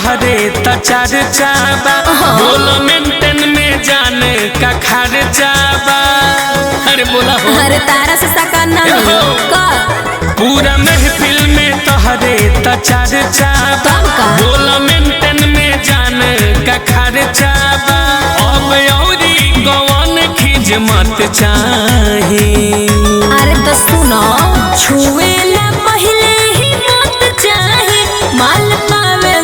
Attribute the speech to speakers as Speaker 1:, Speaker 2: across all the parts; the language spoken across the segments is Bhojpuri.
Speaker 1: तोहरे त चर्चा बा बोलो मेंटेन में जाने का खर्चा बा। अरे बोला हो
Speaker 2: अरे तारा से सकान ना हो
Speaker 1: पूरा महफिल में तोहरे त चर्चा बा बोलो मेंटेन में जाने का खर्चा बा। अब औरी गवन खिज मत चाही।
Speaker 2: अरे तो सुनो छुए ला पहले ही मत चाही माल पावे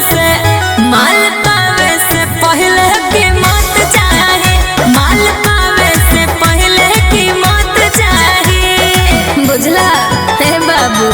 Speaker 2: से पहले की मत चाही माल पावे से पहले की मत चाही बुझला हे बाबू।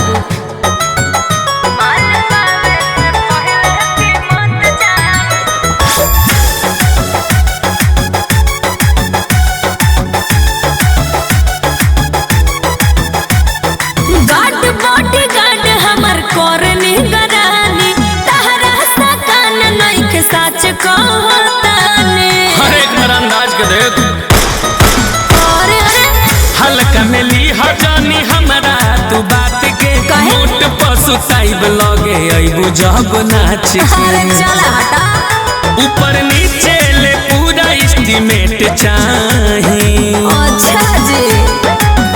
Speaker 1: हल्का में ली हजानी हमरा तू बात के मोट पशु साइब लगे अइबू जब नाच के ऊपर नीचे ले पूरा एस्टीमेट चाही।
Speaker 2: अच्छा जी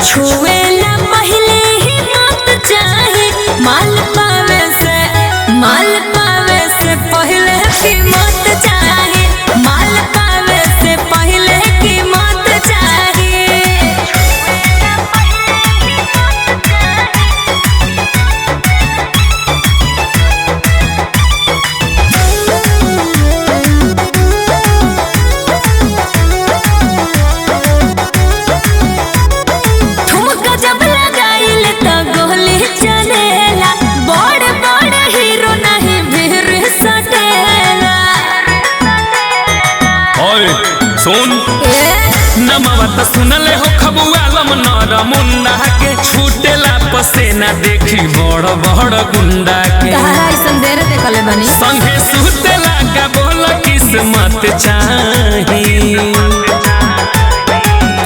Speaker 2: छुए ला पहले ही मत चाही माल पावे से पहले की मत चाही माल पावे से पहले की मत चाही।
Speaker 1: सुन नमवा त सुनले हो खबुआलम नर मुंडा के छूटेला पसेना देखी बड़ बड़ गुंडा के संगे सुतेला का बोल किस्मत चाही।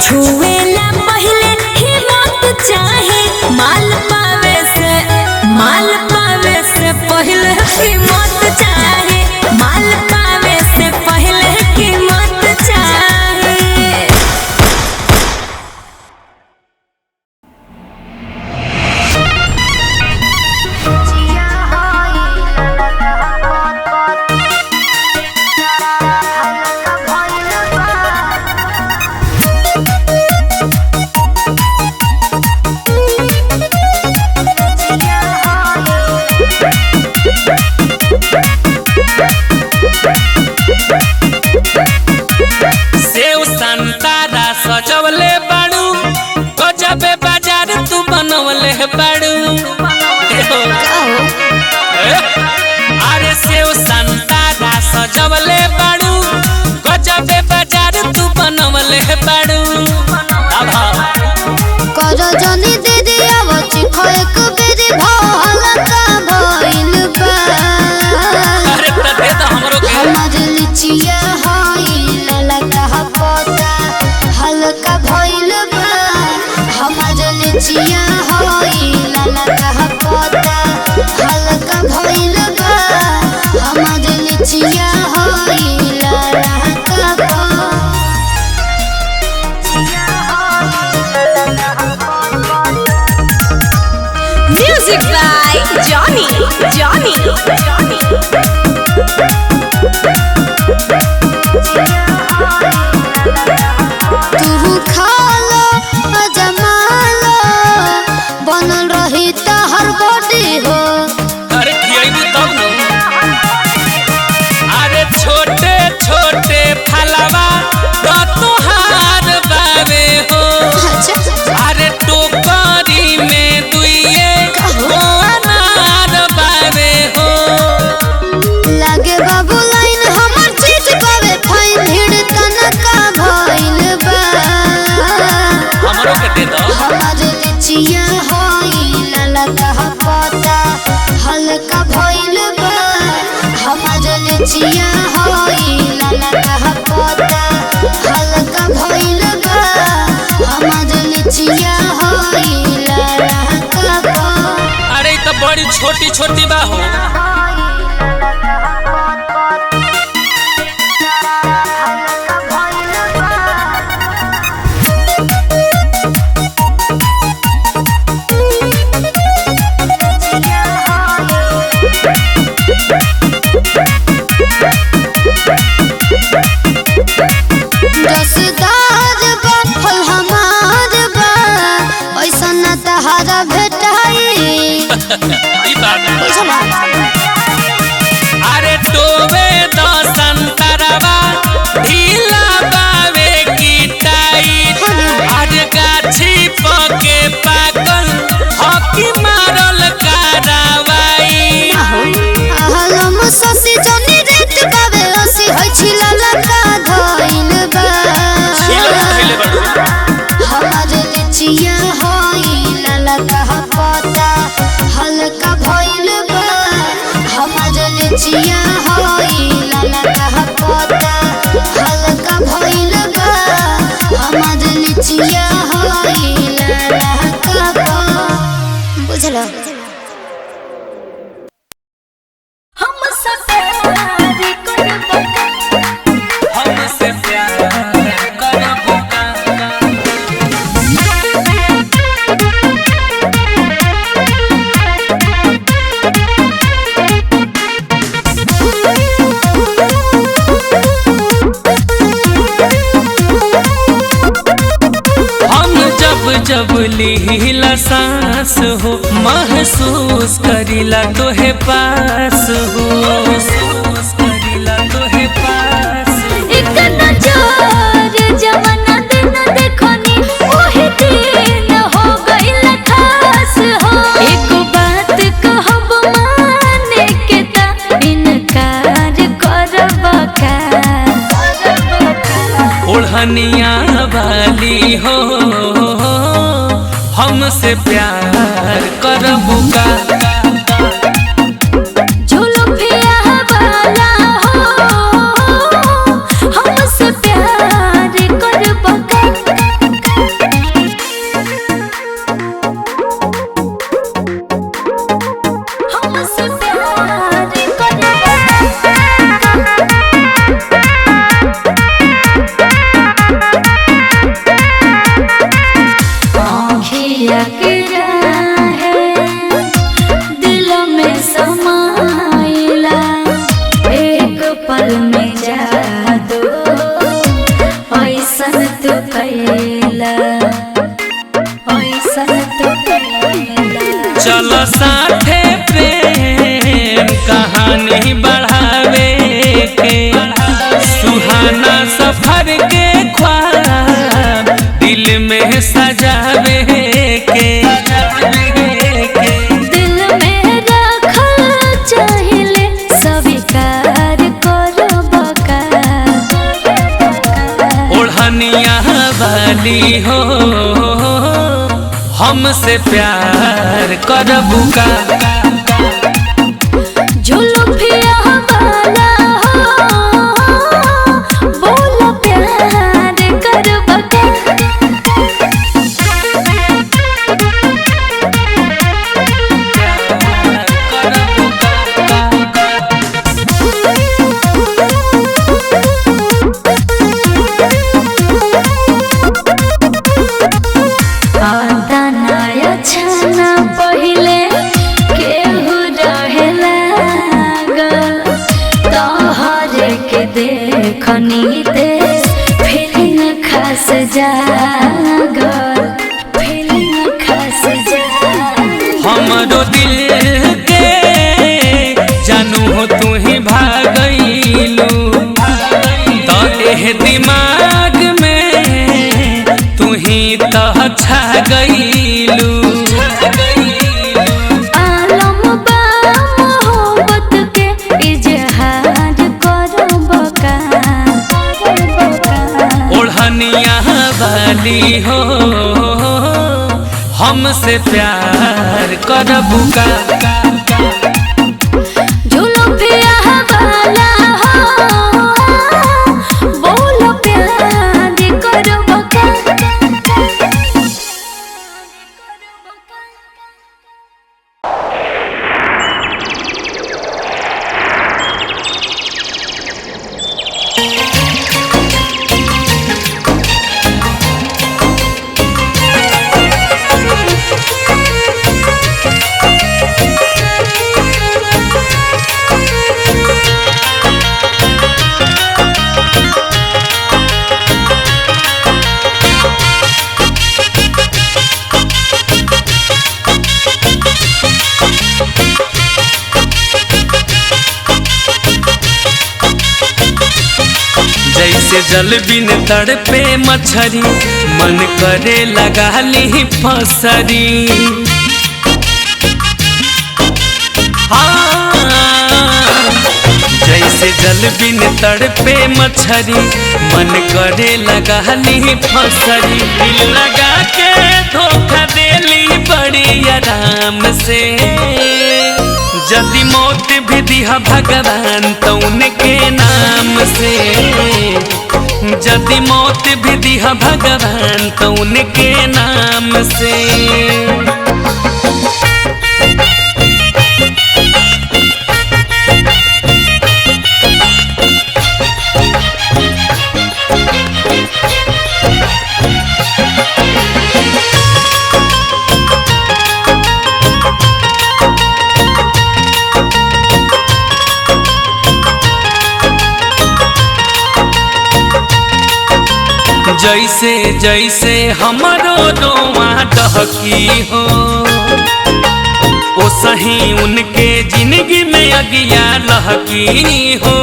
Speaker 2: छुएला पहले ही मत चाही माल पावे से पहले की मत चाही माल पावे से पहले की मत चाही।
Speaker 1: सेव संतारा सजवले बाड़ू गजबे बाजार तू बनवले बाड़ू। अरे सेव संतारा सजवले बाड़ू गजबे बाजार तू बनवले बाड़ू।
Speaker 3: करो जनी दीदी आवची खोएक बेरी भला का भइल बा।
Speaker 1: अरे त दे द हमरो के
Speaker 3: हमर लिचिया होइल लगा पता हल्का भइल बा। हमर लिचिया होइल लगा पता हल्का भइल बा। हमर लिचिया होइल लगा पता।
Speaker 2: Music by Johnny।
Speaker 3: तू खा लो अजमा लो बनल रही त हर बॉडी हो।
Speaker 1: अरे खियाइबू तब न। अरे छोटे छोटे फलवा तो तोहार बावे हो। अरे टोकरी में दुइये अनार बावे हो।
Speaker 3: लागे बाबू लाइन हमर चीज बावे फाइन भीड़ तनका भइल बा।
Speaker 1: हमरो के दे दो।
Speaker 3: हमर लिचिया होइल लगा पता हल्का भइल बा। हमर लिचिया होइल लगा पता हल्का भइल बा। हमर लिचिया होइल लगा पता।
Speaker 1: अरे तो बड़ी छोटी छोटी बा हो। अरे तोवे दो संतरवा ढीला बावे की टाइट आज गाछी पके पाकल हकी मारल कारवाई
Speaker 3: आहलम ससी जनी रेत बावे ओसी होय छिला लका धइल बा हमर लिचिया होई ललका पता हल्का भइल बा हमर लिचिया होई ललका पता हल्का भइल बा हमर लिचिया होई ललका बुझलो
Speaker 2: हमसे प्यार करबो
Speaker 1: हमसे प्यार करबो हम जब लीला सांस हो महसूस करिला तोहे पास हो महसूस करिला तोहे पास
Speaker 2: एक नजर जवाना दिन देखनी ओही दिन हो गइल खास हो एक बात कहब माने के ता इनकार करब का
Speaker 1: ओढ़निया वाली हो हमसे प्यार करबू का
Speaker 2: झुलुफिया वाला हो हमसे प्यार करब का हमसे प्यार करब आँखिया गिरा है दिल में समाइला एक पल में जादू ऐसन तो कैला ऐसन तो कैला
Speaker 1: चल साथे प्रेम कहानी बढ़ावे के सुहाना सफर के ख्वाब दिल में सजावे के
Speaker 2: दिल में रखल चाहिले स्वीकार करब का
Speaker 1: ओढ़निया वाली हो हमसे प्यार करबू का
Speaker 2: झुलुफिया वाला हो बोल प्यार करब का दाना छाना पहिले केहू रहे लागल तोहरे के देखनी देश फीलिंग खास जागल फीलिंग खास जागल
Speaker 1: हमरो दिल के जानू हो तू ही भागइलू तो एह दिमाग में तू ही तो छा गइलू
Speaker 2: आलम बा मोहब्बत के इजहार करब का
Speaker 1: ओढ़निया वाली हो हमसे प्यार करबू का
Speaker 2: झुलुफिया वाला हो बोल प्यार करब का
Speaker 1: जैसे जल बिन तड़पे मछरी मन करे लगा ली फसरी। जैसे जल बिन तड़पे मछरी मन करे लगा ली फसरी। दिल लगा के धोखा देली बड़ी आराम से। यदि मौत भी दिया भगवान तो उनके नाम से। यदि मौत भी दिया भगवान तो उनके नाम से। जैसे जैसे हमरो रोआ दहकी हो ओ सही उनके जिंदगी में अगिया लहकी हो।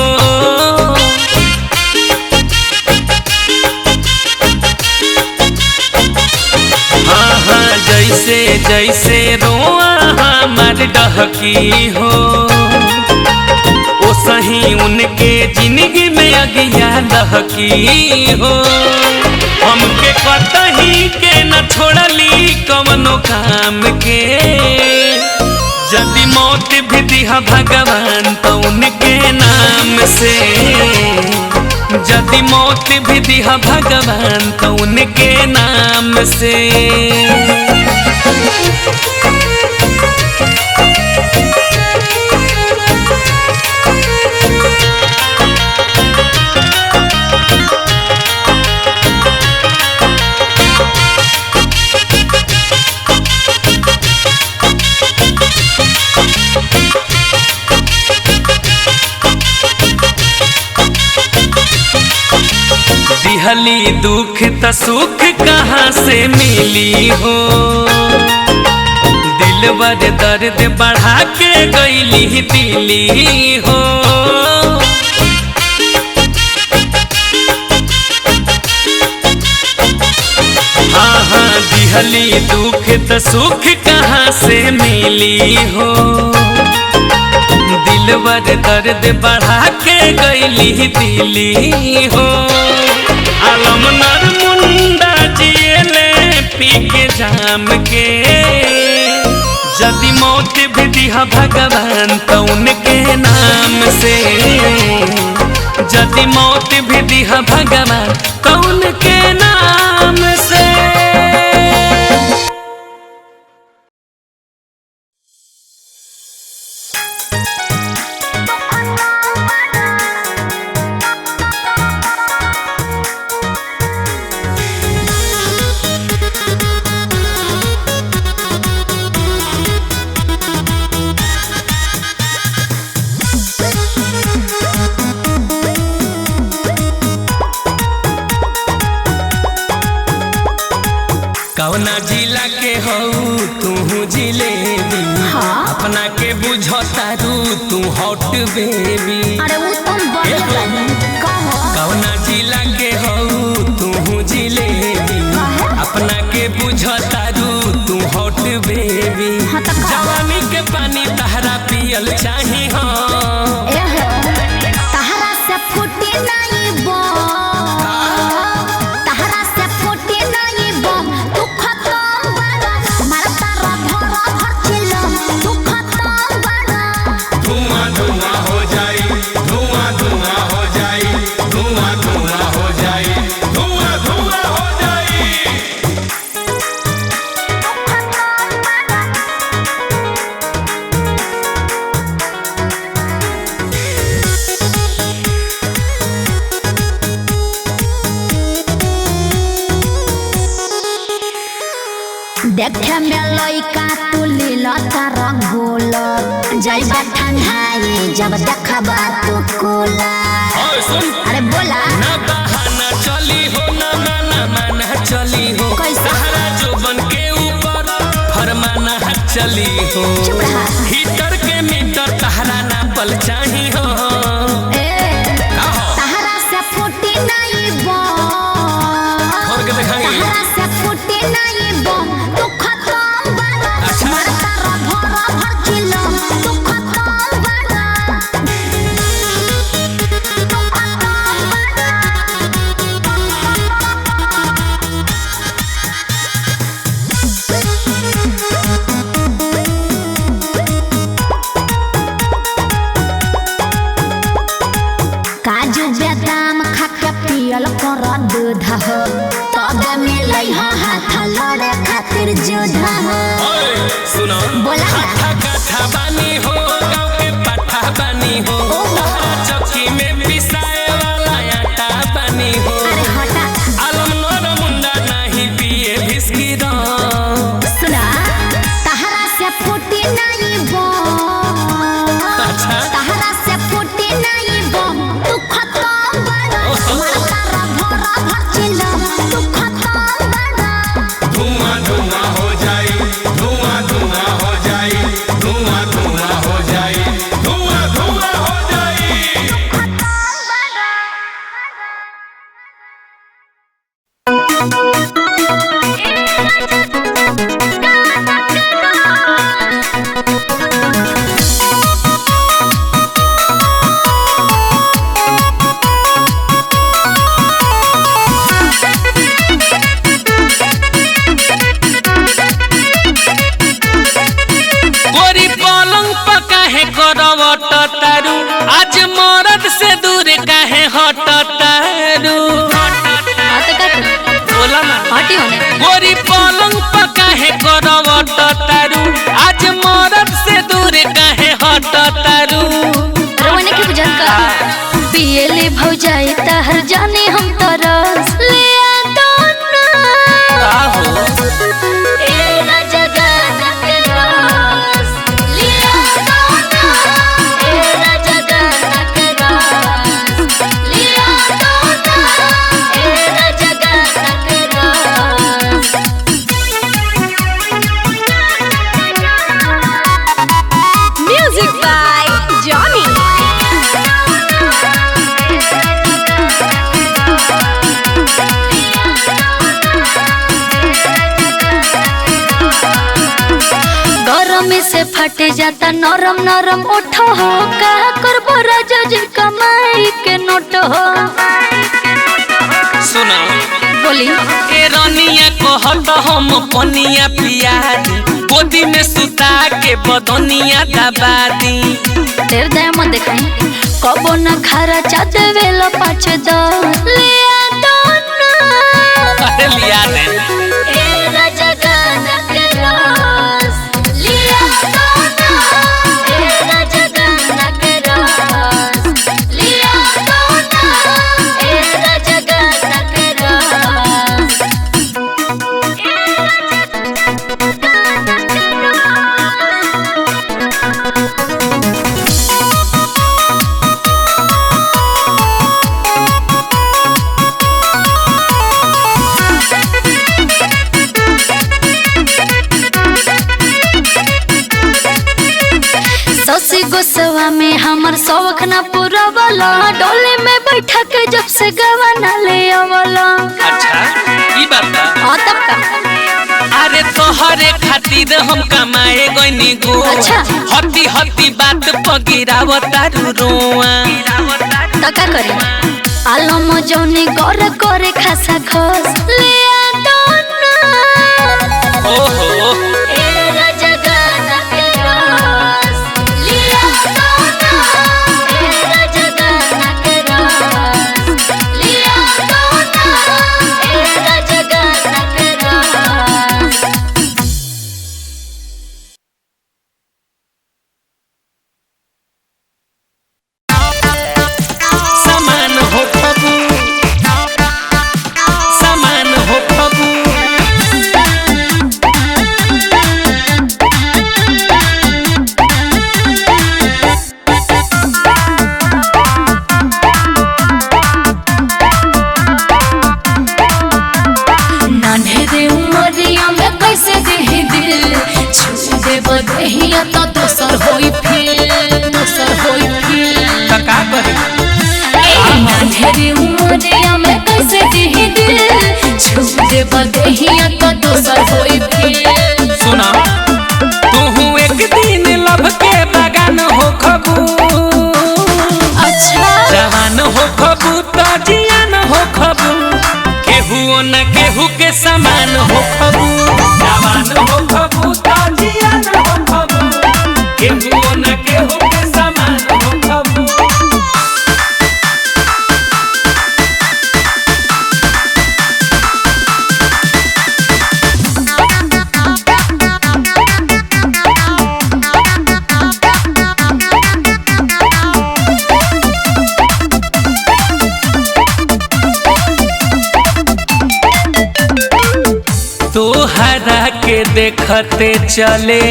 Speaker 1: हाँ हाँ जैसे जैसे रोआ हमार डहकी हो ओ सही उनके जिंदगी में अगिया लहकी हो। हमके कतही के न छोड़ली कवनो काम के। यदि मौत भी दिया भगवान तो उनके नाम से। यदि मौत भी दिया भगवान तो उनके नाम से। दिहली दुख त सुख कहाँ से मिली हो। दिलवर दर्द बढ़ा के गईली दिली हो। हाँ हाँ दिहली दुख त सुख कहाँ से मिली हो। दिलवर दर्द बढ़ा के गईली दिली हो। आलम नर मुंडा जिएले पी के जाम के। यदि मौत भी दिया भगवान तो उनके नाम से। यदि मौत भी दिया भगवान तो उनके नाम से। कौना जिला के हो तू जिलेबी। हाँ? अपना के बुझता तू हॉट बेबी।
Speaker 2: अरे वो तुम
Speaker 1: कौना जिला के हो तू जिलेबी। अपना के बुझता तू हॉट बेबी। जवानी के पानी तहरा पियल चाही हो।
Speaker 2: तहरा से फूटी नहीं बो। तहरा से फूटी नहीं बो। तू खत्म बड़ा मरता रहा भर चिल्लो। तू खत्म बड़ा।
Speaker 1: धुआं धुआं हो जाई। धुआं धुआं हो जाई। धुआं धुआं हो जाई। धुआं धुआं हो जाई।
Speaker 2: देखे में लइका तू लीला रंगोल। जैसा ठंडाई जब देखबा तू कोला। अरे बोला
Speaker 1: ना बहाना चली हो ना माना चली हो। सहारा जो बन के ऊपर फरमाना चली हो। हीटर के मीटर तहरा ना पल चाही हो।
Speaker 2: तहरा से फूटी नहीं तहरा से फूटे नहीं बम तू खत्म बड़ा मरता रभरा भर चिलो तू खत्म बड़ा तू खत्म बड़ा काजू बादाम खा के पियल कर दूध हो तबे मिलै हा हाथ लड़े खातिर जोधा हो
Speaker 1: सुनो
Speaker 2: बोला
Speaker 1: हाथा काठा बानी हो गाँव के पाठा बानी हो चौकी में पिसाए वाला आटा बानी हो
Speaker 2: अरे हटा
Speaker 1: आलम नोर मुंडा नहीं पिए बिस्की
Speaker 2: सुना तहरा से फूटी नहीं बम
Speaker 1: अच्छा
Speaker 2: तहरा से फूटी नहीं बम तू खत्म बड़ा मरता रभरा भर चिलो तू खत्म बड़ा
Speaker 1: धुआं धुआं हो जाई धुआं धुआं हो जाई धुआं धुआं हो जाई धुआं धुआं हो जाई गोरी पलंग पर काहे करवट तारू आज मरद से दूर काहे हट तारू बोला ना
Speaker 2: हटी होने
Speaker 1: गोरी पलंग पर काहे करवट तारू आज मरद से दूर काहे हट तारू
Speaker 2: रोने की बुझन का पिए ले भौजाई तहर जाने हम तरस ले आ
Speaker 1: आहो
Speaker 2: ए ना जगाना के रास लिया दोना ए ना जगाना के रास लिया दोना ए ना जगाना के रास म्यूजिक बाय जॉनी गरम से फट जाता नरम नरम ओठ हो का करबो राजा जी कमाई के नोट हो
Speaker 1: सुना
Speaker 2: बोली
Speaker 1: ए रनिया कहत हम पनिया पिया दी गोदी में सुता के बदनिया दबा दी
Speaker 2: तेरे दया मत देखाई कबो न खारा चाते वेला पाँच दस लिया दोना
Speaker 1: अरे लिया दे
Speaker 2: ए राजा गाना के रास लिया दोना ए राजा गाना के रास लिया दोना ए राजा गाना के रास ससी गोसवा में हमर शौक न पूरा वाला डोले में बैठा के जब से गवाना ले आवला
Speaker 1: अच्छा ई बात बा
Speaker 2: हाँ तब का
Speaker 1: अरे तोहरे खातिर हम कमाए गइनी गो
Speaker 2: अच्छा।
Speaker 1: हती हती बात पगिरावता रुआ
Speaker 2: तका करे आलम जौनी गौर करे खासा खस ले आ दोना
Speaker 1: ओहो
Speaker 2: ए राजा गाना के रास लिया दोना ए राजा गाना के रास लिया दोना ए राजा गाना के रास
Speaker 1: समान हो प्रभु समान हो प्रभु
Speaker 2: नान्हे उमरिया में कैसे देही दिल छू दे बदहिया तो दोसर होई फिर दोसर होई फिर
Speaker 1: का करी
Speaker 2: नान्हे उमरिया में कैसे देही दिल छू दे देब देहिया तो दोसर होई फिर।
Speaker 1: सुना तू एक दिन लब के बगान हो खबू,
Speaker 2: अच्छा
Speaker 1: जवान हो खबू तो जियान हो खबू, केहू न केहू के समान हो खबू, जवान हो खबू तो जियान हो खबू, केहू न केहू के समान हो खबू। तोहरा के देखते चले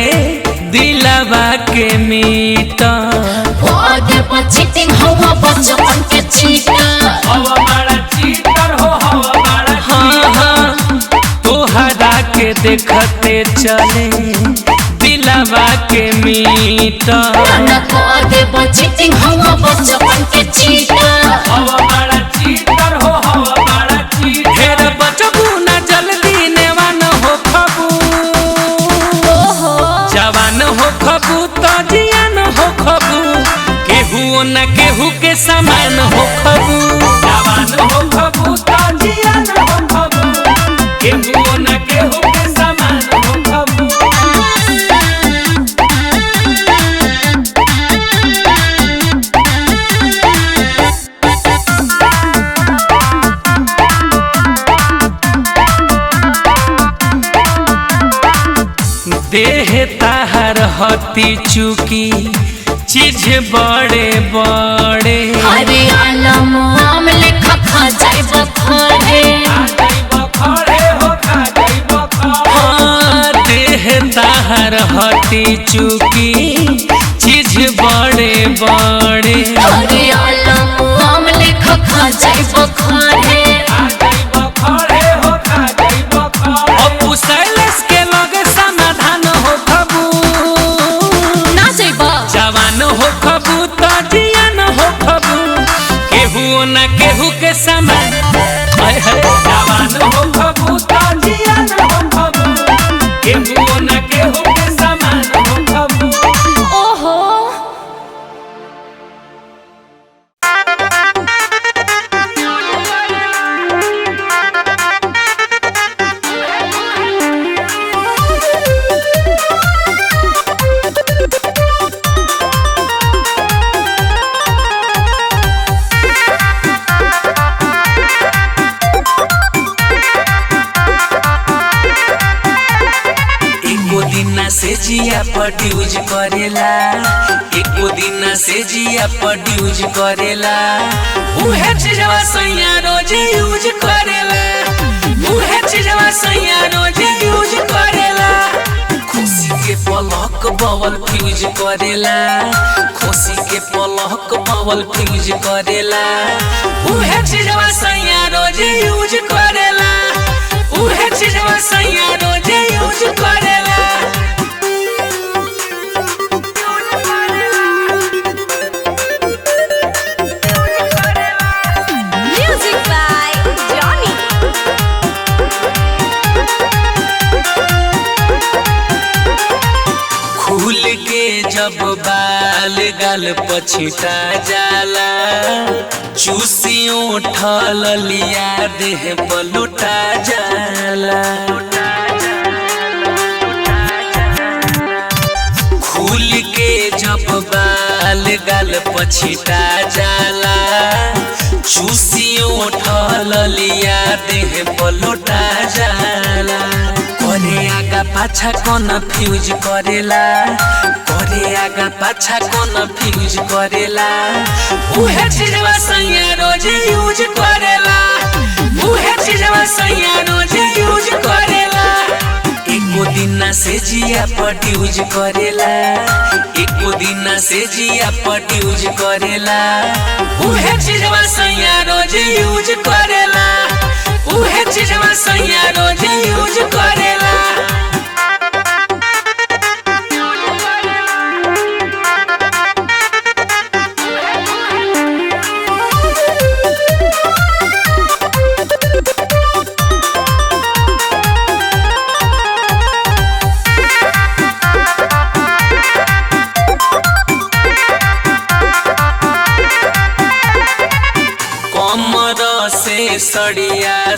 Speaker 1: दिलवा के मीटा,
Speaker 2: आगे पछिटिंग हवा बचपन के चीटर,
Speaker 1: हवा बड़ा चीटर हो हवा बड़ा। हाँ हाँ तोहरा के देखते चले दिलवा के मीटा,
Speaker 2: आगे पछिटिंग हवा बचपन के चीटर,
Speaker 1: हवा बड़ा चीटर हो हवा बड़ा चीटर। ढेर बचबू ना जल्दी नेवान हो खबू, जवान हो खबू तो जियान हो खबू, केहू न केहू के समान हो खबू, जवान हो खबू तो जियान हो खबू, केहू न केहू के समान हो खबू। देह ताहर हती चुकी चीज बड़े बड़े,
Speaker 2: अरे आलम आम लेखा खा जाए बखरे,
Speaker 1: हाँ देह ताहर हती चुकी चीज बड़े बड़े,
Speaker 2: अरे आलम आम लेखा खा जाए बखरे,
Speaker 1: अपू शैलेश के लगे समाधान हो खबू,
Speaker 2: ना जाइबा
Speaker 1: जवान हो खबू तो जियान हो खबू, केहू न केहू के समान, जवान हो खबू तो जियान हो खबू, केहू न केहू के समान हो खबू।
Speaker 2: ओहो
Speaker 1: एको दिन से जिया प्रोड्यूज करेला, एको दिन से जिया प्रोड्यूज करेला, उहे चीजवा सैया रोज यूज करेला, उहे चीजवा सैया रोज यूज करेला, खुशी के पलक बवल फ्यूज करेला, खुशी के पलक बवल फ्यूज करेला, उहे चीजवा सैया रोज यूज करेला, उहे चीजवा सैया रोज यूज करेला।
Speaker 3: Music by Johnny.
Speaker 1: खुल के जब बाल गाल पछिटा जाला, चूसियों ठल लिया देह पलुटा जाला, खुल के जब बाल गाल पछिटा जाला, चूसियों ठल लिया देह पलुटा जाला, करे आगा पाछा कौन फ्यूज करेला, करे आगा पाछा कौन फ्यूज करेला, उहे चीजवा सैया रोज यूज करेला, उहे चीजवा सैया रोज यूज करेला, एको दिन से जिया प्रोड्यूज करेला, एको दिन से जिया प्रोड्यूज करेला, उहे चीजवा सैया रोज यूज करेला, उहे चीजवा सैया रोज यूज करेला।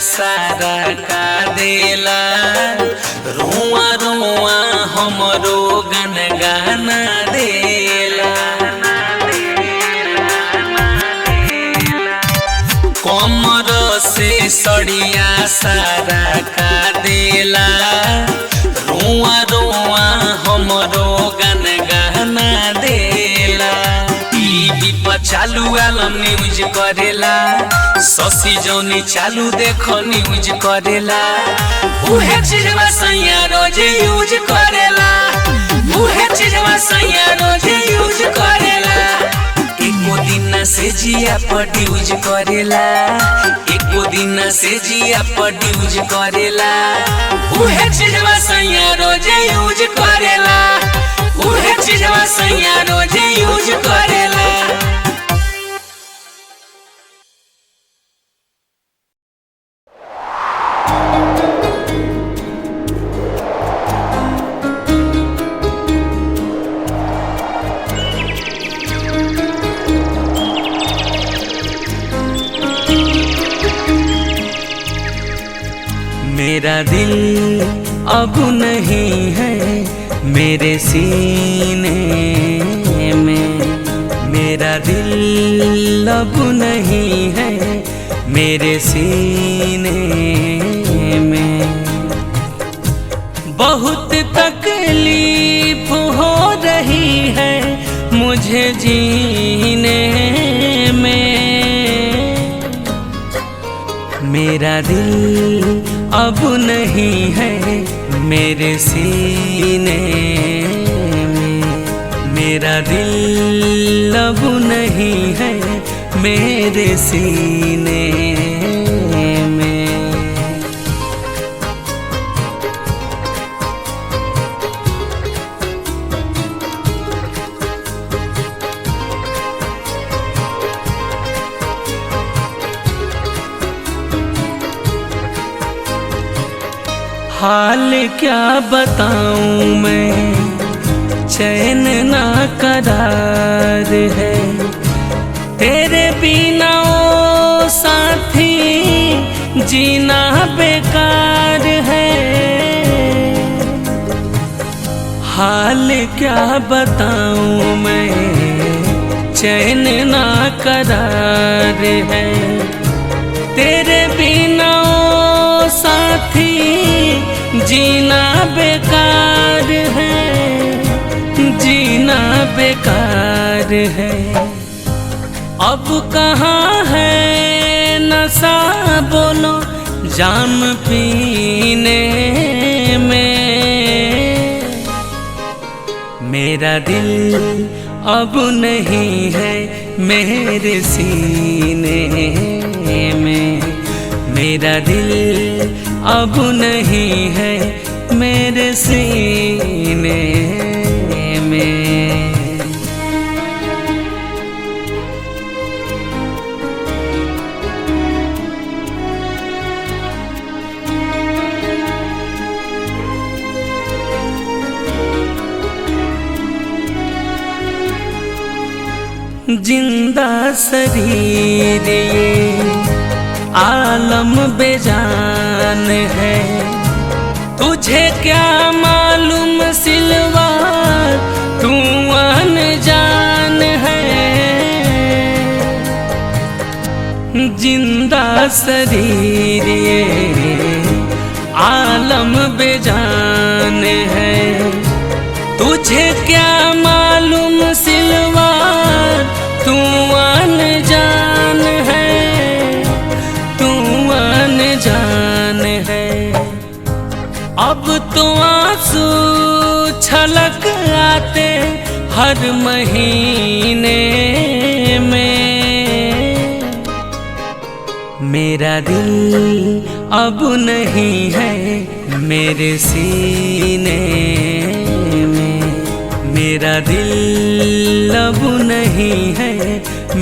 Speaker 1: सारा का देला रुआ रुआ हमरो गन गाना देला कमर से सड़िया सारा का देला रुआ रुआ हमरो गन गाना देला टीवी पर चालू आलम न्यूज करेला ससी जौनी चालू देखो न्यूज करेला उहे चीजवा सैया रोज यूज करेला उहे चीजवा सैया रोज यूज करेला एको दिन से जिया पर यूज करेला एको दिन से जिया पर यूज करेला उहे चीजवा सैया रोज यूज करेला उहे चीजवा सैया रोज यूज करेला। मेरा दिल अब नहीं है मेरे सीने में मेरा दिल अब नहीं है मेरे सीने में बहुत तकलीफ हो रही है मुझे जीने में मेरा दिल अब नहीं है मेरे सीने में मेरा दिल अब नहीं है मेरे सीने में। हाल क्या बताऊं मैं चैन ना करार है तेरे बिना ओ साथी जीना बेकार है हाल क्या बताऊं मैं चैन ना करार है तेरे बिना ओ साथी जीना बेकार है जीना बेकार है। अब कहाँ है नशा बोलो जाम पीने में मेरा दिल अब नहीं है मेरे सीने में मेरा दिल अब नहीं है मेरे सीने में। जिंदा शरीर ये आलम बेजान है तुझे क्या मालूम सिलवा तू अनजान है जिंदा शरीर ये आलम बेजान है तुझे क्या मालूम सिलवा तू अनजान है तू अनजान है। अब तो आंसू छलक आते हर महीने में मेरा दिल अब नहीं है मेरे सीने में मेरा दिल अब नहीं है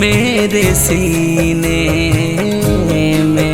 Speaker 1: मेरे सीने में।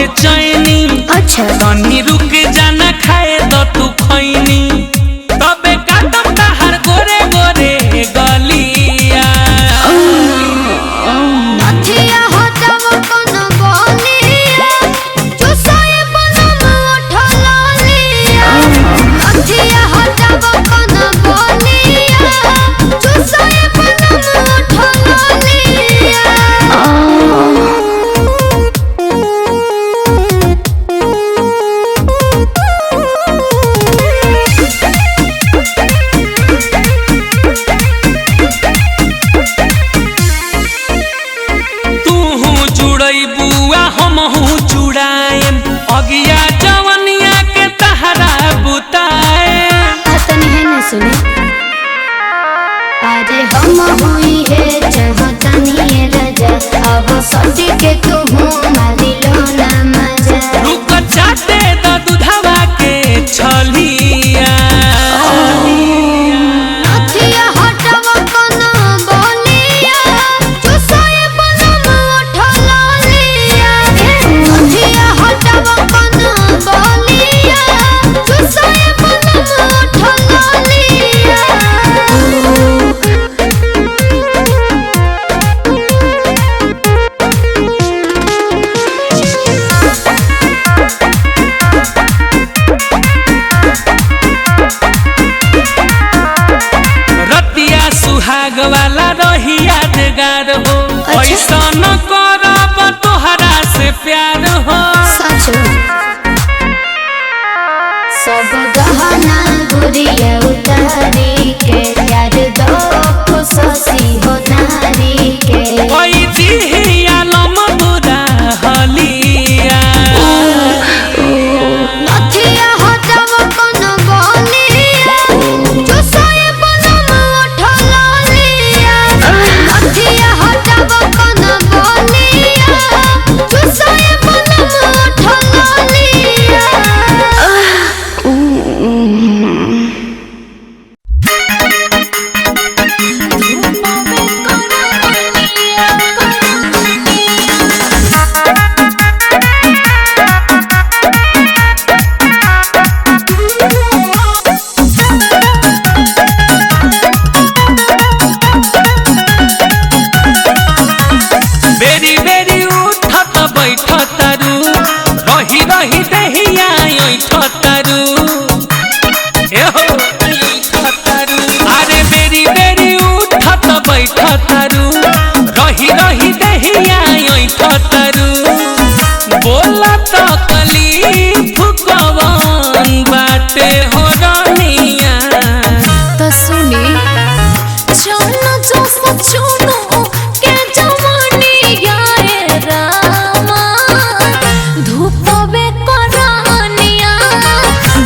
Speaker 1: बेचैनी।
Speaker 3: अच्छा
Speaker 1: तनी रुक जाना खाए तो तू खैनी तबे काटम तहार गोरे गोरे गलिया।
Speaker 3: नथिया हटम कोन बोलिया चुसाए बनम उठलिया। नथिया हटम कोन बोलिया चुसाए बनम उठलिया।
Speaker 1: हमहू चुड़ाएम अगिया जवनिया के तहरा बुताए।
Speaker 3: तनी है न सुने अरे हम हुई है चाहतनी राजा अब सटी के तू मारी लो ना मजा।
Speaker 1: रुक चाटे द दूधवा के छलिया।
Speaker 3: नथिया हटवा कोन बोलिया चुसाए बनम उठलिया। नथिया हटवा कोन बोलिया चुसाए बनम उठलिया।
Speaker 1: रतिया सुहाग वाला रही यादगार हो।
Speaker 3: अच्छा।
Speaker 1: ऐसा न करब तोहरा से प्यार हो।
Speaker 3: सच सब गहना गुड़िया उतारी के प्यार दो खुशी हो नारी के।
Speaker 1: कोई दिहिया लम बुरा हलिया।
Speaker 3: नथिया हटव कोन बोलिया चुसाए बनम उठलिया। नथिया हटव कोन बोलिया चुसाए बनम उठलिया।
Speaker 1: बेरी बेरी उठत बैठत तारू रही रही दहिया ऐठत तारू। एहो ऐठत तारू। अरे बेरी बेरी उठत बैठत तारू रही रही दहिया ऐठत तारू। बोला तो कलीफ कवन बाटे हो रनिया।
Speaker 2: तो सुनी चलो जो सचुनो के जवानी आए रामा धूपवे करानिया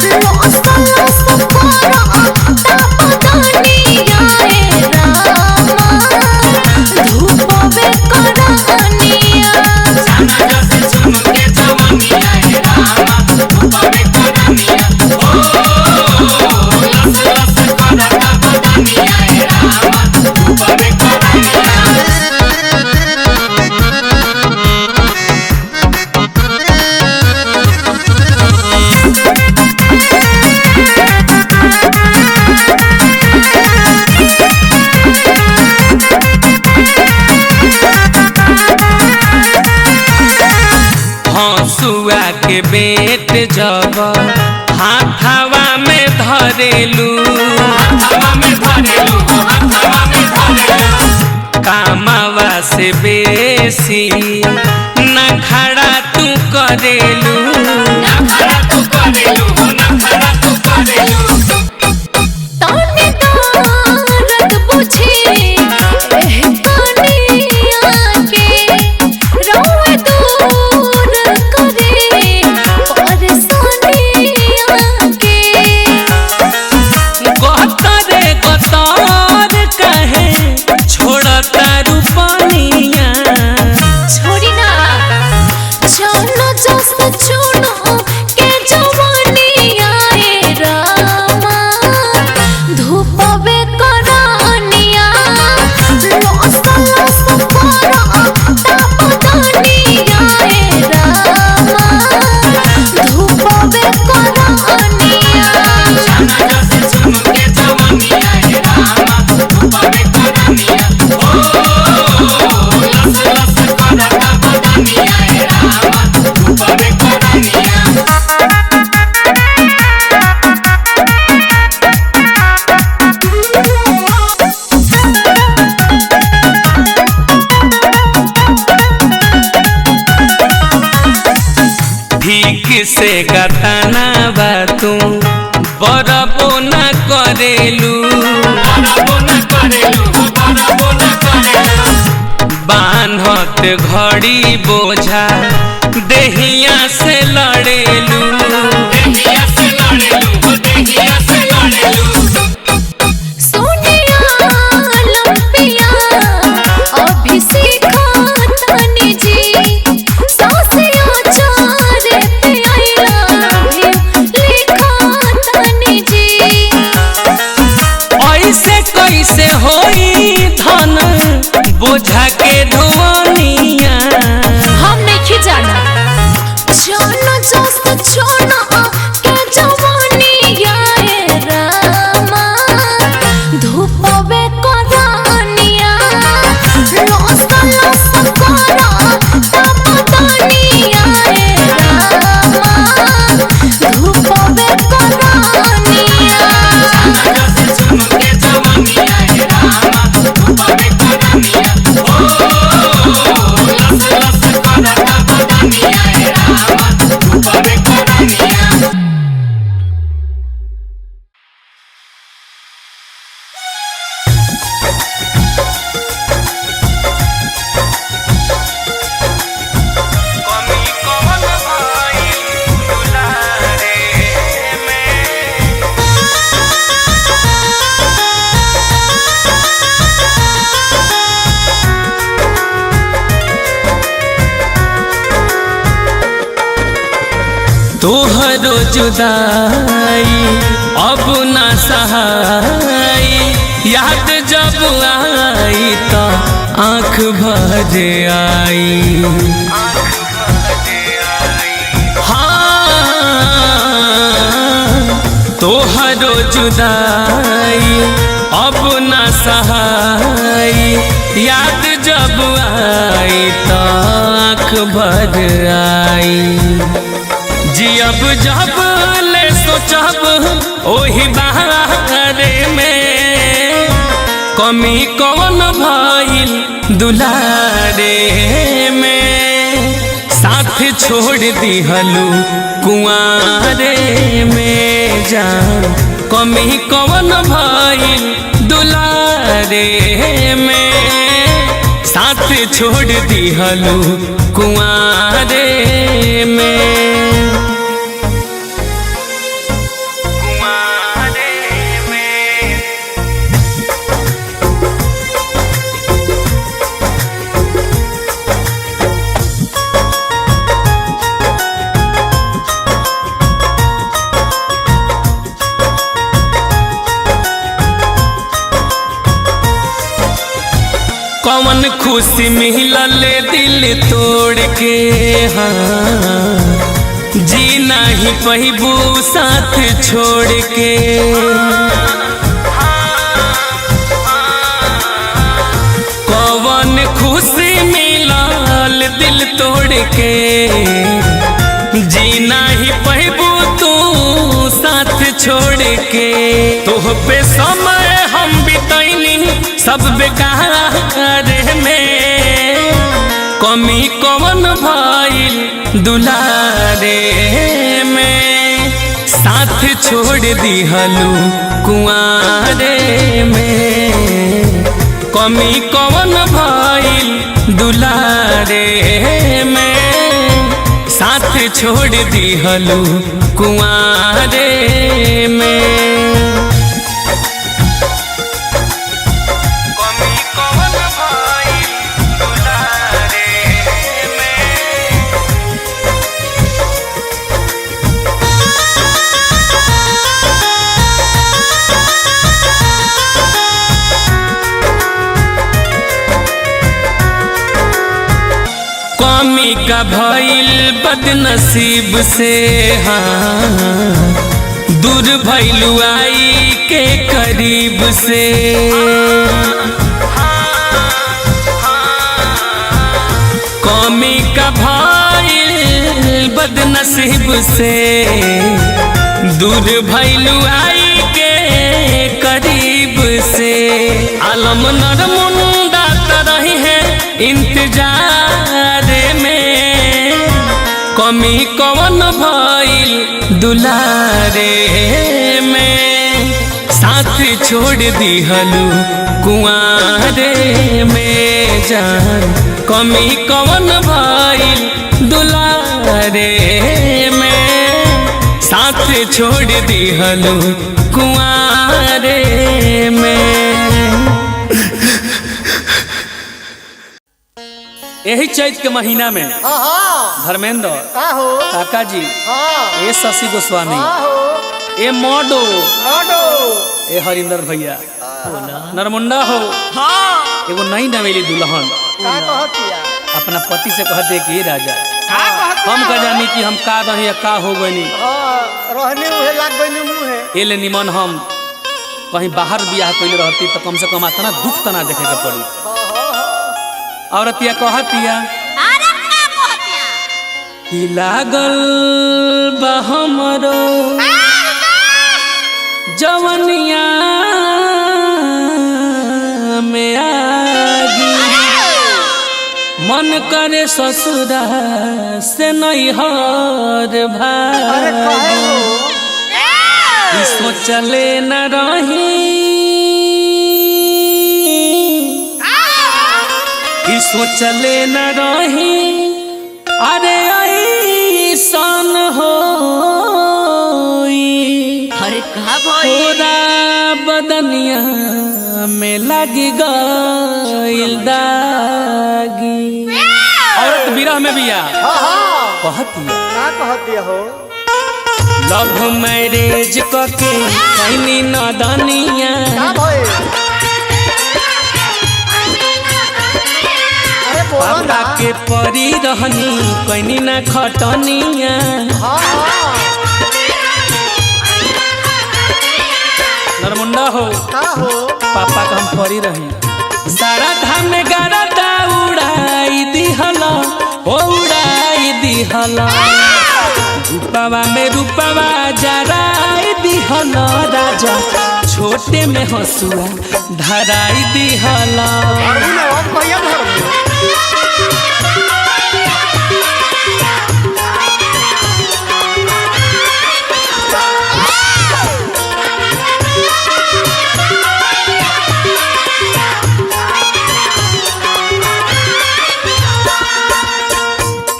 Speaker 2: लोसा लोसा करा तापदानी आए रामा धूपवे करानिया।
Speaker 1: हंसुआ के बेट जब हाथवा में धरेलू कामवा से बेसी नखरा तू करेलू।
Speaker 2: ताने तारत बुझी एह कनिया के रोए दूर करे परेशानिया के।
Speaker 1: गतरे गतर कहे छोड़ता रूपनिया।
Speaker 2: छोड़ी ना चलो जो सचुनो के जवानी
Speaker 1: ताना बा तू बरबो न करेलू बान्हत घड़ी बोझा देहिया से लड़ेलू कैसे होई धन बोझा के ढोनिया
Speaker 2: हम नहीं जाना जाना जस्त छोना के जवानिया ए रामा धूपवे करानिया लोसा लोसा करा तपदानिया ए रामा धूपवे करानिया
Speaker 1: तोहरो जुदाई अब न सहाई याद जब आई तो आँख भर आई हाँ तोहरो जुदाई अब न सहाई याद जब आई तो आँख भर आई जियब जब ले सोचब ओही बारे में कमी कौन भइल दुलारे में साथ छोड़ दिहलू कुआरे में जान कमी कौन भइल दुलारे में साथ छोड़ दिहलू कुआरे में कौन खुशी मिलल दिल तोड़ के हाँ जी नहीं पहिबू साथ छोड़ के कौन खुशी मिलल दिल तोड़ के जी नहीं पहिबू तू साथ छोड़ के तोह पे समय हम बितैनी सब बेकार में कमी कौन भइल दुलारे में साथ छोड़ दिहलू कुआरे में कमी कौन भइल दुलारे में साथ छोड़ दिहलू कुआरे में कमी का भइल बदनसीब से हाँ दूर भइलू आई के करीब से कमी का भइल बदनसीब से दूर भइलू आई के करीब से आलम नर मुंडा तरही है इंतजार में कमी कौन भइल भइल दुलारे में, साथ छोड़ दिहलू कुआरे में जान, कमी कवन भइल दुलारे में, साथ छोड़ दिहलू कुआरे में। यही चैत के महीना में धर्मेंद्र काका जी, ए शशि गोस्वामी, ए मोडो, ए हरिंदर भैया, नरमुंडा हो, एगो नई नवेली दुल्हन अपना पति से कहते कि राजा हम का जानी कि हम का रही का हो गई ये ले निमन हम कहीं बाहर बियाह कैले रहती तो कम से कम इतना दुख तना देखे के पड़ी। औरतिया कहतिया कि लागल बा हमरो जवनिया में आगी, मन करे ससुरा से नैहर भागी, सोचले न रही, सोचले न रही, अरे ऐसन होई, पूरा बदनिया में लगी गइल दागी। औरत विरह में बिया कहतिया हो, लव मैरिज कके कैनी नदनिया, पापा के परी रहनी कैनी ना खटनिया, नरमुंडा हो पापा का हम परी रही, सारा धाम में गारदा उड़ाई दिहला, उड़ाई दिहला, रूपवा में रूपवा जराई दिहला, राजा छोटे में हंसुआ धराई दिहला।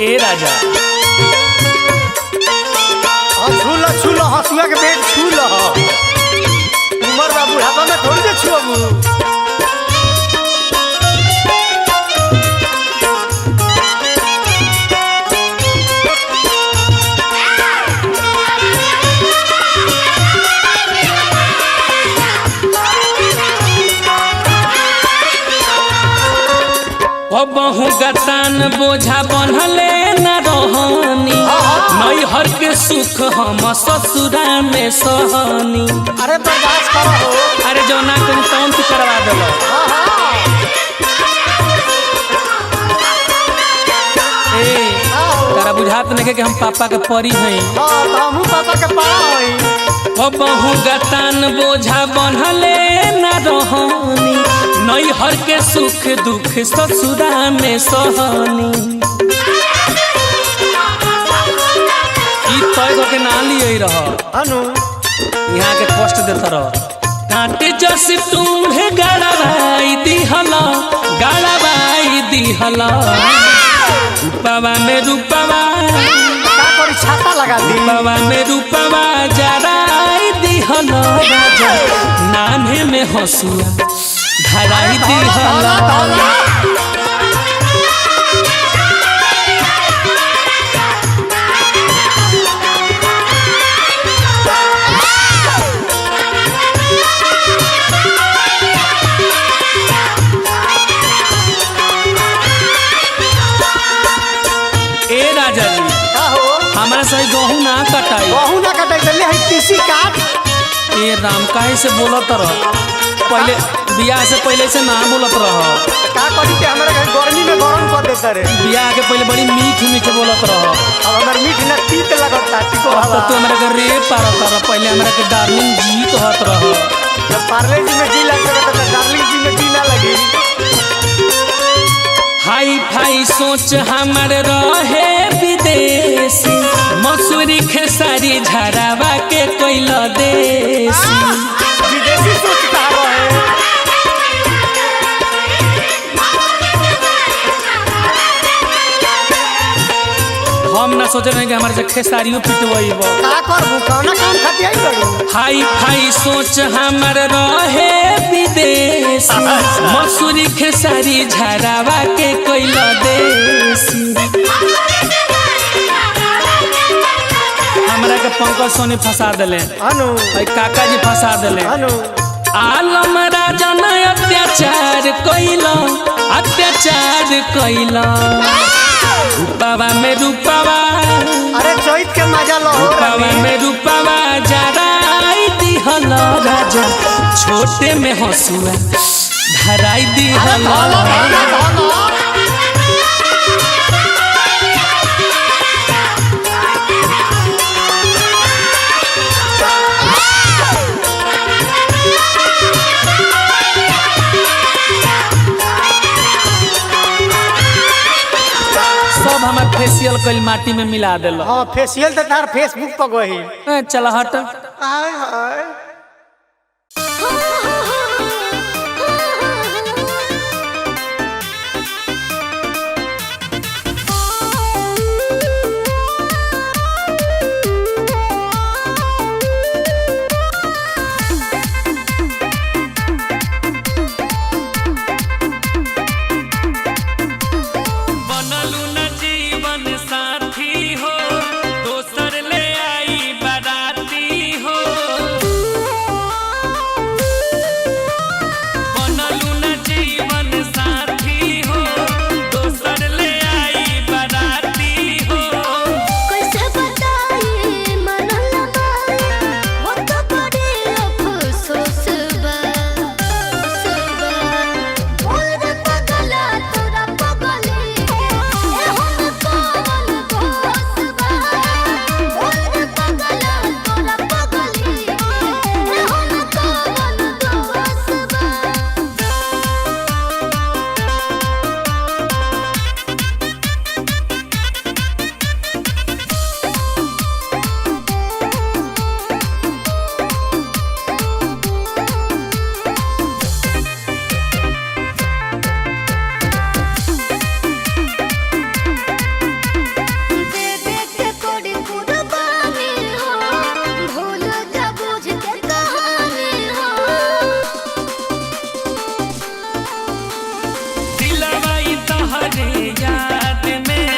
Speaker 1: ए राजा
Speaker 4: छूलो हंसुआ के पेट छूलो, उमर बाबू हाथा में थोड़ी दे छुअबू।
Speaker 1: बहु गतान बोझा बनले न रहनी, नैहर के सुख हम ससुरा में सहनी।
Speaker 4: अरे बर्दाश्त करो,
Speaker 1: अरे जो ना करी तौन तू करवा देलो। ए तारा बुझात नहीं कि हम पापा के परी हैं।
Speaker 4: हम पापा के पारा हई।
Speaker 1: बहु गतान बोझा बनले न रहनी, नैहर के सुख दुख ससुरा में सहनी। तय के ना लिए रह यहाँ के कष्ट देता रह, कांटे जस तुम्हें गड़ाई दिहला, गड़ाई दिहला, रूपवा में रूपवा
Speaker 4: छाता लगा दी,
Speaker 1: रूपवा में रूपवा जराई दिहला, राजा नाने में हंसुआ धराई दिहला। हमारा सही गहूँ ना कटाई,
Speaker 4: तीसी काट।
Speaker 1: ए राम काहे से बोलत रह, पहले बियाह से पहले से ना बोलत रह।
Speaker 4: का करी के हमरा के गर्मी में गरम कर देता रे।
Speaker 1: बियाह के पहले बड़ी मीठ मीठ बोलत रह।
Speaker 4: अब हमर मीठ ना तीत लगता, टिको हवा।
Speaker 1: तो हमरा के रे पारत रह, पहले हमरा के डार्लिंग जी कहत रह।
Speaker 4: जब पार्ले जी में जी लग सकता तो डार्लिंग जी में जी ना लगी।
Speaker 1: हाई फाई सोच हमर रहे विदेशी, मसूरी खेसारी झरावा के कोइल देसी।
Speaker 4: विदेशी सोचता रहे।
Speaker 1: हम ना सोच रहे कि हमारे से खेसारियों पिटवाई बा।
Speaker 4: का करबू कौना काम खाती आई करू।
Speaker 1: हाई फाई सोच हमर रहे विदेशी, मसूरी खेसारी झरावा के कोइल देसी। हमरा के पंकज सोनी फंसा दिले,
Speaker 4: अनु
Speaker 1: काका जी फंसा दिले।
Speaker 4: अनु
Speaker 1: आलम राजा न अत्याचार कइला, अत्याचार कइला। रूपावा में रूपावा,
Speaker 4: अरे चैत के मजा लो।
Speaker 1: रूपावा में रूपावा जराई दिहल राजा, छोटे में हंसुआ धराई दिहल। सब हमार फेशियल कल माटी में मिला दिल।
Speaker 4: हाँ फेशियल तो तार फेसबुक पर गई।
Speaker 1: चल हट।
Speaker 4: हाय हाय
Speaker 1: बनलू न जीवन साथी हो, दोसर ले आई बाराती हो। बनलू न जीवन साथी हो, दोसर ले आई बाराती हो।
Speaker 3: कैसे बताई मन लगाए वो तो बड़े अफसोस बा। बोल रे पगला तोरा पगली ए हम कौन दोस्त बा। बोल रे पगला तोरा पगली ए हम कौन दोस्त बा। देवे के कोड़ी कुर्बानी हो, भूल जा बुझ के कहानी हो।
Speaker 1: दिलवाई तोहरे याद में,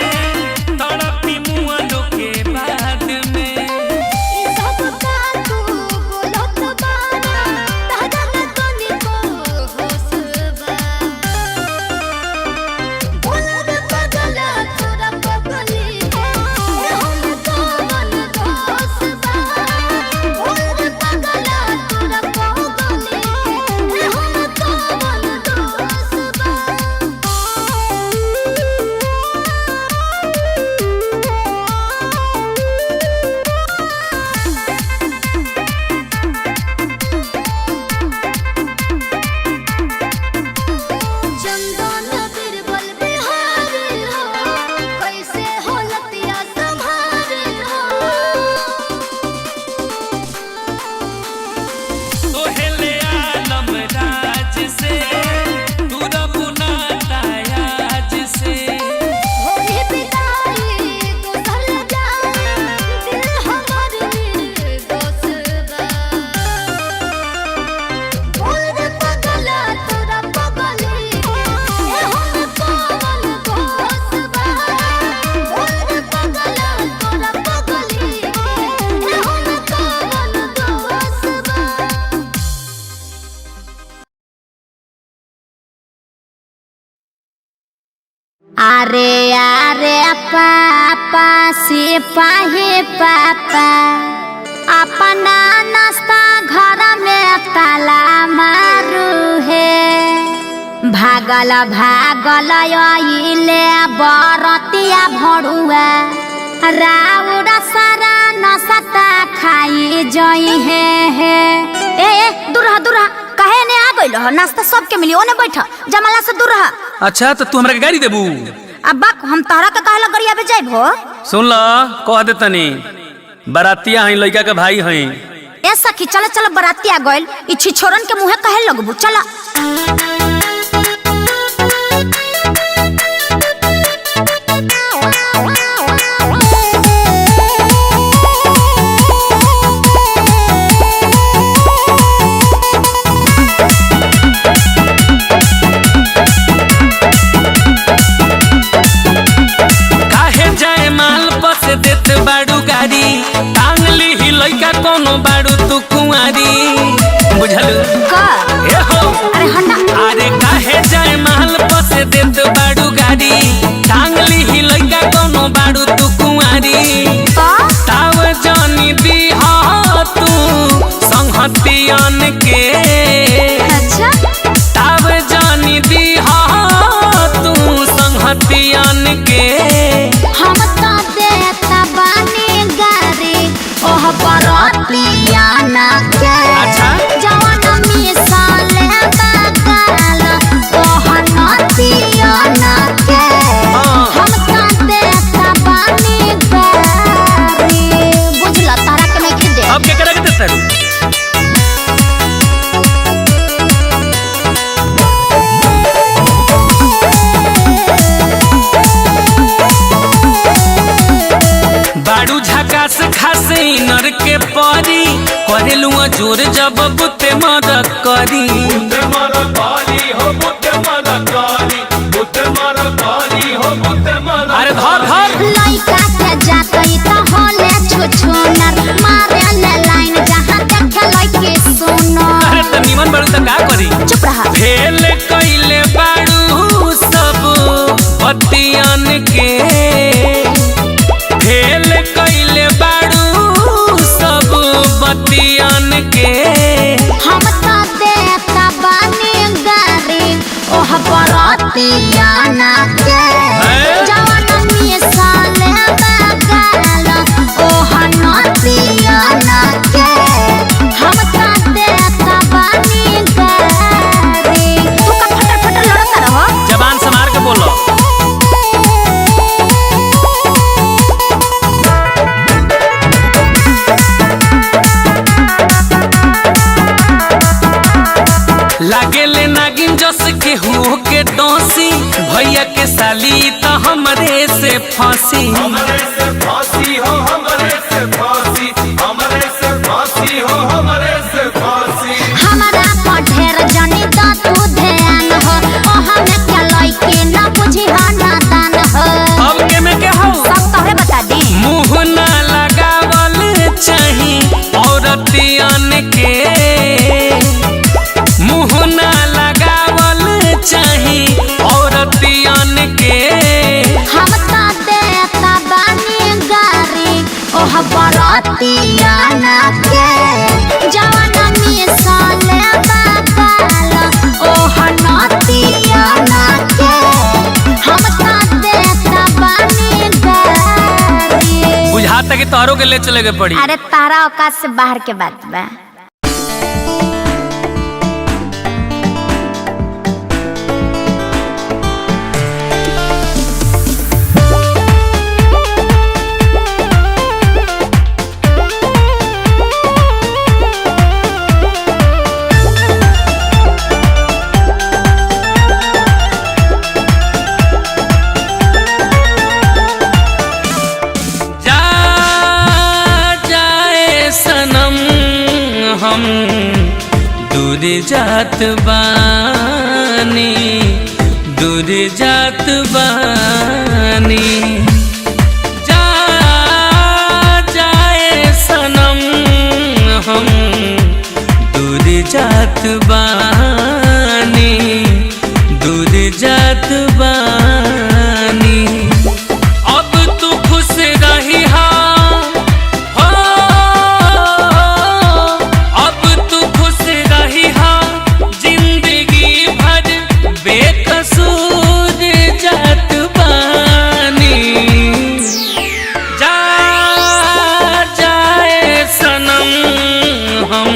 Speaker 1: तड़पी मुअलो के बाद में।
Speaker 3: ई सब का तू बोलत बाना, ताजा में तनिको होश बा। बोल रे पगला तोरा पगली ए हम कौन दोस्त बा। बोल रे पगला तोरा पगली ए हम कौन दोस्त बा। चंदन बिरबल बिहारी हो, कैसे हो लतिया संभारी हो।
Speaker 1: तोहेले आलम राज से, दूरबु नातायाज से।
Speaker 3: होई बिदाई दोसर जाए, दिल हमर निर्दोष बा। बोल रे पगला तोरा पगली ए हम कौन दोस्त बा। बोल रे पगला तोरा पगली ए हम कौन दोस्त बा। अरे अरे पापा सिपाही पापा, अपना नाश्ता घर में ताला मारू है। भागल भागल आइले बरतिया भरुआ, राउर सारा नसता खाई जई है। ए दूर दूर कहे ने आ गइल ह, नाश्ता सबके मिली, ओने बैठ जमाला से दूर रह।
Speaker 1: अच्छा तो तू हमरा के गाड़ी देबू?
Speaker 5: अब हम तहरा के कहला गरिया पे जाइब हो।
Speaker 1: सुन ल कह दे तनी बरातिया हई लड़का के भाई हई।
Speaker 5: ए सखी चल चल बरातिया गइल ई छिछोरन के मुंहे कहे लगबू चल।
Speaker 1: बाड़ू गाड़ी टांगली ही लइका कोनो बाड़ू तू कुंवारी बुझलू
Speaker 5: का
Speaker 1: ए हो
Speaker 5: अरे हंडा
Speaker 1: अरे काहे जाए महल बस देत बाड़ू गाड़ी टांगली ही लइका कोनो बाड़ू तू कुंवारी ताव जानी दी हा तू संहतियन के।
Speaker 5: अच्छा
Speaker 1: ताव जानी दी हा तू संहतियन के।
Speaker 5: हम तो देता बानी गारी ओह बरातिया ना के।
Speaker 1: अच्छा
Speaker 5: जवान मिसाले बगाल ओह नतिया ना के। हम तो देता बानी गारी बुझला तारा के नहीं खिदे।
Speaker 1: अब क्या करेगा तेरे? बाड़ू झकास खासे नर के परी करेलू जोर जब बुते मदद करी। अरे धर धर
Speaker 5: लइका के जातई त होले छुछुनर मारे ले लाइन जहां देखे लइके सुनो।
Speaker 1: अरे त निमन बाड़ू त का करी?
Speaker 5: चुप रहा।
Speaker 1: फेल कइले बाड़ू सब पतियन के। फेल कइले बाड़ू सब बतियन के।
Speaker 5: हम तो देता बानी गारी ओह बरातिया ना के। जवान मिसाले बगाल ओह नतिया ना के। हम तो देता बानी गारी तू का फटर फटर लड़ता रहो।
Speaker 1: जबान संभाल के बोलो। लागेले नागिन जस के हो के डोसी भैया के साली त हमरे से फांसी। हमरे से फांसी हो हमरे से फांसी हमरे से फांसी हो हमरे से फांसी।
Speaker 5: हमारा पढ़ेर जनी द तू ध्यान हो ओह में क्या लइके ना बुझी हो नादान हो।
Speaker 1: अब के में के हो
Speaker 5: सब तोहरे बता दी।
Speaker 1: मुंह ना लगावल चाही औरतियन के। मुंह ना लगावल चाही औरतियन के।
Speaker 5: हम तो देता बानी गारी ओह बरातिया ना के। जवान मिसाले बगाल ओह नतिया ना के। हम तो देता बानी गारी।
Speaker 1: बुझाता कि तोहरों के ले चले के पड़ी।
Speaker 5: अरे तारा औकात से बाहर के बात बा।
Speaker 1: हम दूर जात बानी दूर जात बानी। जा जाए सनम हम दूर जात बानी दूर जात बानी। अब तू खुश रही हा बेकसूर जात बानी। जा जाए सनम हम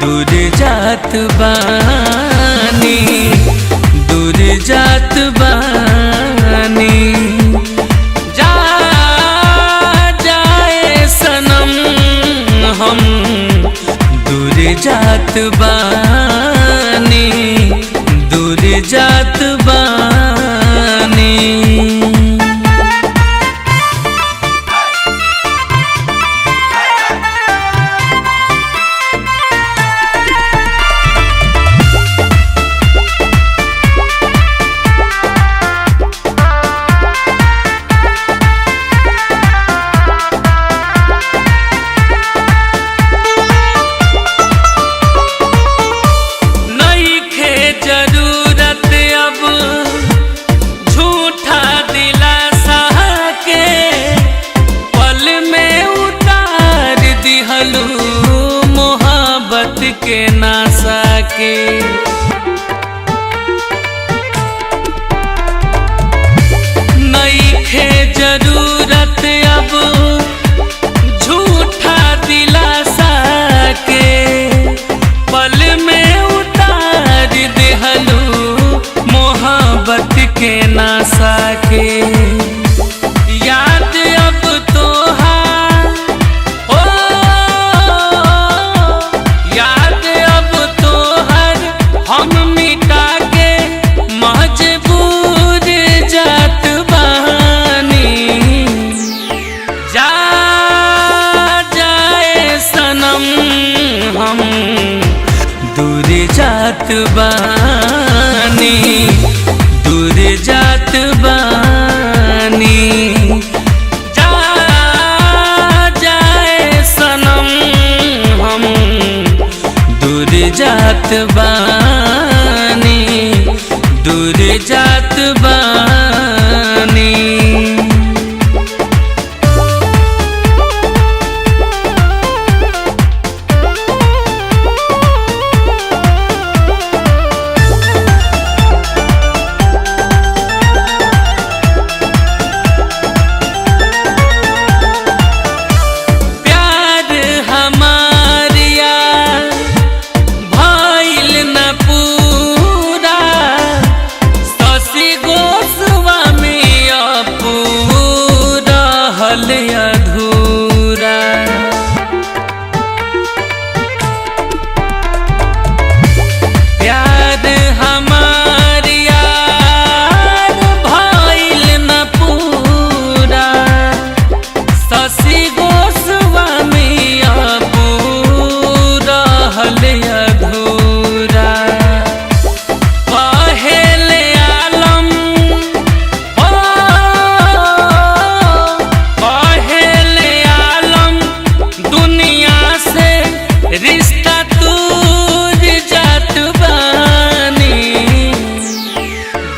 Speaker 1: दूर जात बानी दूर जा हम दूर जात बानी, दूर जात बानी। जरूरत अब झूठा दिलासा के, पल में उतार दिहलू मोहब्बत के नासा के। नइखे जरूरत अब झूठा दिलासा के, पल में मोहब्बत के नासा के। याद अब तोहार ओ, याद अब तोहर हम मिटा के मजबूर जात बानी। जा जाए सनम हम दूर जात बानी, दूर जात बानी। जा जाए सनम हम दूर जात बानी, दूर जात बानी। अधूरा प्यार हमार यार भइल न पूरा, शशि गोस्वामी अपूरा हल अधूरा। पहले आलम रिश्ता दूर जात बानी।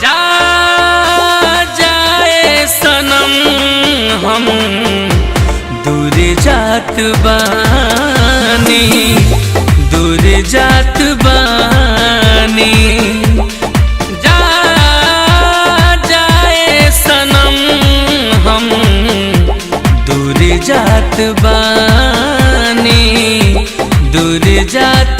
Speaker 1: जा जाए सनम हम दूर जात बानी, दूर जात बानी। जा जाए सनम हम दूर जात बानी, दूर जात